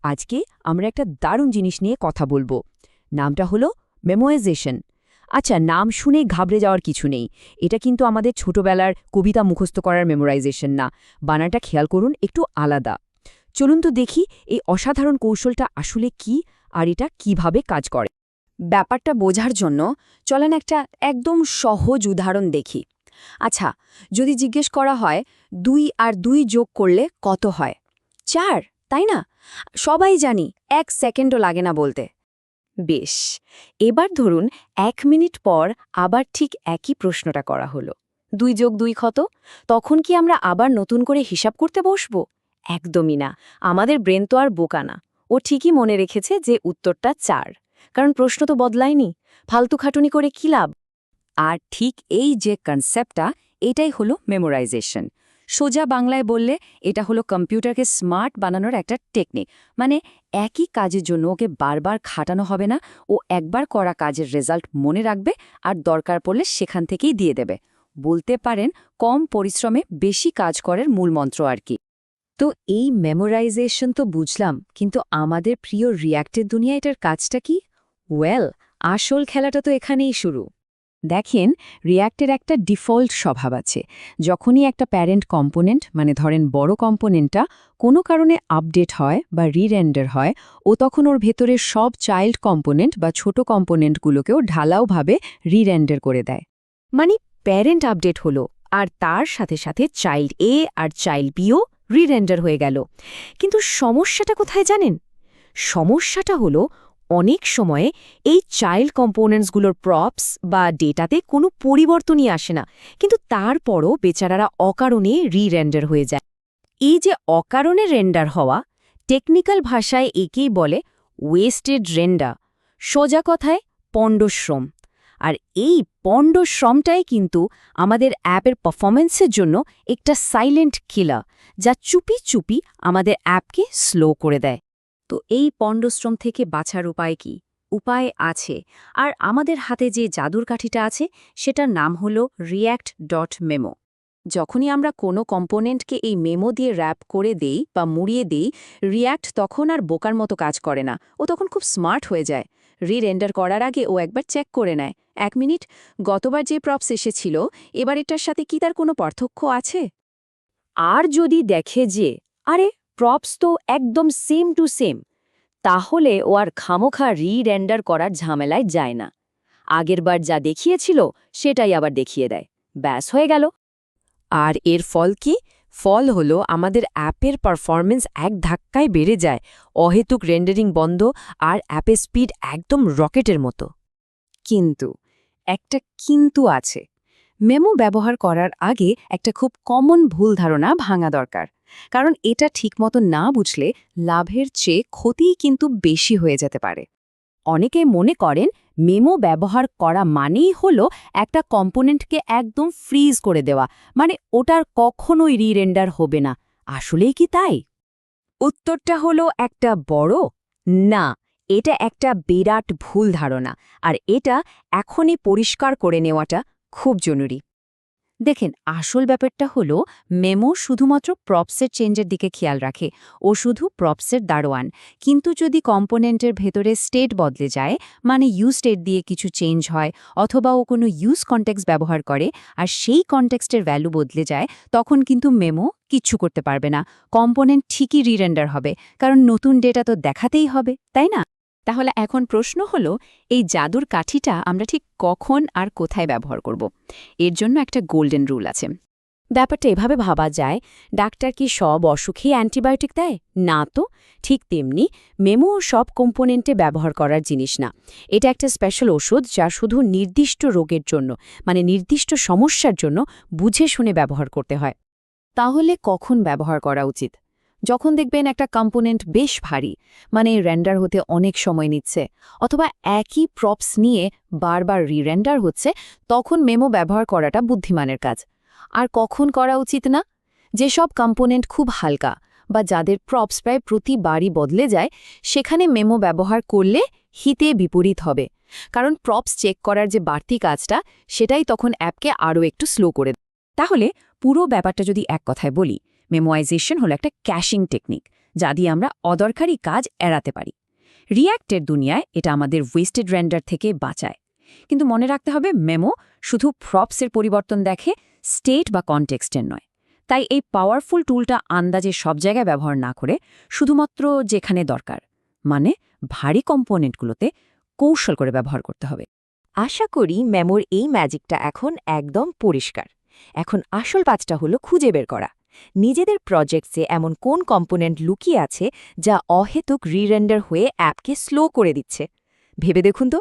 আজকে আমরা একটা দারুণ জিনিস নিয়ে কথা বলবো। নামটা হলো মেমোরাইজেশন। আচ্ছা, নাম শুনেই ঘাবড়ে যাওয়ার কিছু নেই। এটা কিন্তু আমাদের ছোটবেলার কবিতা মুখস্থ করার মেমোরাইজেশন না। বানানটা খেয়াল করুন, একটু আলাদা। চলুন তো দেখি এই অসাধারণ কৌশলটা আসলে কি আর এটা কিভাবে কাজ করে। ব্যাপারটা বোঝার জন্য চলেন একটা একদম সহজ উদাহরণ দেখি। আচ্ছা, যদি জিজ্ঞেস করা হয় ২ আর ২ যোগ করলে কত হয়? ৪, তাই না? সবাই জানি, ১ সেকেন্ডও লাগে না বলতে। বেশ, এবার ধরুন ১ মিনিট পর আবার ঠিক একই প্রশ্নটা করা হলো। ২ যোগ ২ কত? তখন কি আমরা আবার নতুন করে হিসাব করতে বসব? একদমই না। আমাদের ব্রেন তো আর বোকা না। ও ঠিকই মনে রেখেছে যে উত্তরটা ৪। কারণ প্রশ্ন তো বদলায়নি। ফালতু খাটুনি করে কি লাভ? আর ঠিক এই যে কনসেপ্টটা, এটাই হলো মেমোরাইজেশন। সোজা বাংলায় বললে এটা হলো কম্পিউটারকে স্মার্ট বানানোর একটা টেকনিক। মানে একই কাজের জন্য ওকে বারবার খাটানো হবে না, ও একবার করা কাজের রেজাল্ট মনে রাখবে আর দরকার পড়লে সেখান থেকেই দিয়ে দেবে। বলতে পারেন কম পরিশ্রমে বেশি কাজ করার মূলমন্ত্র আর কি। তো এই মেমোরাইজেশন তো বুঝলাম, কিন্তু আমাদের প্রিয় রিয়্যাক্টের দুনিয়া এটার কাজটা কি? ওয়েল, আসল খেলাটা তো এখানেই শুরু। দেখেন, রিয়্যাক্টের একটা ডিফল্ট স্বভাব আছে। যখনই একটা প্যারেন্ট কম্পোনেন্ট, মানে ধরেন বড় কম্পোনেন্টটা কোনো কারণে আপডেট হয় বা রিরেন্ডার হয়, ও তখন ওর ভেতরের সব চাইল্ড কম্পোনেন্ট বা ছোট কম্পোনেন্টগুলোকেও ঢালাওভাবে রিরেন্ডার করে দেয়। মানে প্যারেন্ট আপডেট হলো, আর তার সাথে সাথে চাইল্ড এ আর চাইল্ড বিও রিরেন্ডার হয়ে গেল। কিন্তু সমস্যাটা কোথায় জানেন? সমস্যাটা হলো অনেক সময়ে এই চাইল্ড কম্পোনেন্টসগুলোর প্রপস বা ডেটাতে কোনো পরিবর্তনই আসে না, কিন্তু তারপরও বেচারারা অকারণে রিরেন্ডার হয়ে যায়। এই যে অকারণে রেন্ডার হওয়া, টেকনিক্যাল ভাষায় একেই বলে ওয়েস্টেড রেন্ডার, সোজা কথায় পণ্ডশ্রম। আর এই পণ্ডশ্রমটাই কিন্তু আমাদের অ্যাপের পারফরমেন্সের জন্য একটা সাইলেন্ট কিলার, যা চুপি চুপি আমাদের অ্যাপকে স্লো করে দেয়। তো এই পণ্ডশ্রম থেকে বাঁচার উপায় কি? উপায় আছে, আর আমাদের হাতে যে জাদুর কাঠিটা আছে সেটার নাম হলো react.memo। যখনই আমরা কোনো কম্পোনেন্টকে এই মেমো দিয়ে র্যাপ করে দেই বা মুড়িয়ে দেই, রিয়্যাক্ট তখন আর বোকার মতো কাজ করে না, ও তখন খুব স্মার্ট হয়ে যায়। রিরেন্ডার করার আগে ও একবার চেক করে নেয়, ১ মিনিট, গতবার যে প্রপস এসেছিল এবার এটার সাথে কি তার কোনো পার্থক্য আছে? আর যদি দেখে যে আরে প্রপস তো একদম সেম টু সেম, তাহলে ও আর খামোখা রি-রেন্ডার করার ঝামেলায় যায় না। আগেরবার যা দেখিয়েছিল সেটাই আবার দেখিয়ে দেয়। ব্যাস, হয়ে গেল। আর এর ফল কি? ফল হলো আমাদের অ্যাপের পারফরমেন্স এক ধাক্কায় বেড়ে যায়, অহেতুক রেন্ডারিং বন্ধ, আর অ্যাপের স্পিড একদম রকেটের মতো। কিন্তু একটা কিন্তু আছে। মেমো ব্যবহার করার আগে একটা খুব কমন ভুল ধারণা ভাঙা দরকার। কারণ এটা ঠিকমতো না বুঝলে লাভের চেয়ে ক্ষতিই কিন্তু বেশি হয়ে যেতে পারে। অনেকে মনে করেন মেমো ব্যবহার করা মানেই হলো একটা কম্পোনেন্টকে একদম ফ্রিজ করে দেওয়া, মানে ওটার কখনোই রি-রেন্ডার হবে না। আসলেই কি তাই? উত্তরটা হলো একটা বড় না। এটা একটা বিরাট ভুল ধারণা, আর এটা এখনই পরিষ্কার করে নেওয়াটা খুব জরুরি। দেখেন, আসল ব্যাপারটা হলো মেমো শুধুমাত্র প্রপসের চেঞ্জের দিকে খেয়াল রাখে, ও শুধু প্রপসের দারোয়ান। কিন্তু যদি কম্পোনেন্টের ভেতরে স্টেট বদলে যায়, মানে ইউজ স্টেট দিয়ে কিছু চেঞ্জ হয়, অথবা ও কোনো ইউজ কনটেক্সট ব্যবহার করে আর সেই কনটেক্সটের ভ্যালু বদলে যায়, তখন কিন্তু মেমো কিচ্ছু করতে পারবে না। কম্পোনেন্ট ঠিকই রিরেন্ডার হবে, কারণ নতুন ডেটা তো দেখাতেই হবে, তাই না? তাহলে এখন প্রশ্ন হলো, এই জাদুর কাঠিটা আমরা ঠিক কখন আর কোথায় ব্যবহার করব? এর জন্য একটা গোল্ডেন রুল আছে। ব্যাপারটা এভাবে ভাবা যায়, ডাক্তার কি সব অসুখেই অ্যান্টিবায়োটিক দেয়? না তো। ঠিক তেমনি মেমো সব কম্পোনেন্টে ব্যবহার করার জিনিস না। এটা একটা স্পেশাল ওষুধ যা শুধু নির্দিষ্ট রোগের জন্য, মানে নির্দিষ্ট সমস্যার জন্য বুঝে শুনে ব্যবহার করতে হয়। তাহলে কখন ব্যবহার করা উচিত? যখন দেখবেন একটা কম্পোনেন্ট বেশ ভারী, মানে রেন্ডার হতে অনেক সময় নিচ্ছে, অথবা একই প্রপস নিয়ে বারবার রি-রেন্ডার হচ্ছে, তখন মেমো ব্যবহার করাটা বুদ্ধিমানের কাজ। আর কখন করা উচিত না? যেসব কম্পোনেন্ট খুব হালকা বা যাদের প্রপস প্রায় প্রতিবারই বদলে যায়, সেখানে মেমো ব্যবহার করলে হিতে বিপরীত হবে। কারণ প্রপস চেক করার যে বাড়তি কাজটা, সেটাই তখন অ্যাপকে আরও একটু স্লো করে দেয়। তাহলে পুরো ব্যাপারটা যদি এক কথায় বলি, মেমোরাইজেশন হলো একটা ক্যাশিং টেকনিক, যা দিয়ে আমরা অদরকারি কাজ এড়াতে পারি। রিয়্যাক্টের দুনিয়ায় এটা আমাদের ওয়েস্টেড রেন্ডার থেকে বাঁচায়। কিন্তু মনে রাখতে হবে মেমো শুধু প্রপসের পরিবর্তন দেখে, স্টেট বা কনটেক্সটের নয়। তাই এই পাওয়ারফুল টুলটা আন্দাজে সব জায়গায় ব্যবহার না করে শুধুমাত্র যেখানে দরকার, মানে ভারী কম্পোনেন্টগুলোতে কৌশল করে ব্যবহার করতে হবে। আশা করি মেমোর এই ম্যাজিকটা এখন একদম পরিষ্কার। এখন আসল কাজটা হলো খুঁজে বের করা নিজেদের প্রজেক্টসে এমন কোন কম্পোনেন্ট লুকিয়ে আছে যা অহেতুক রিরেন্ডার হয়ে অ্যাপকে স্লো করে দিচ্ছে। ভেবে দেখুন তো।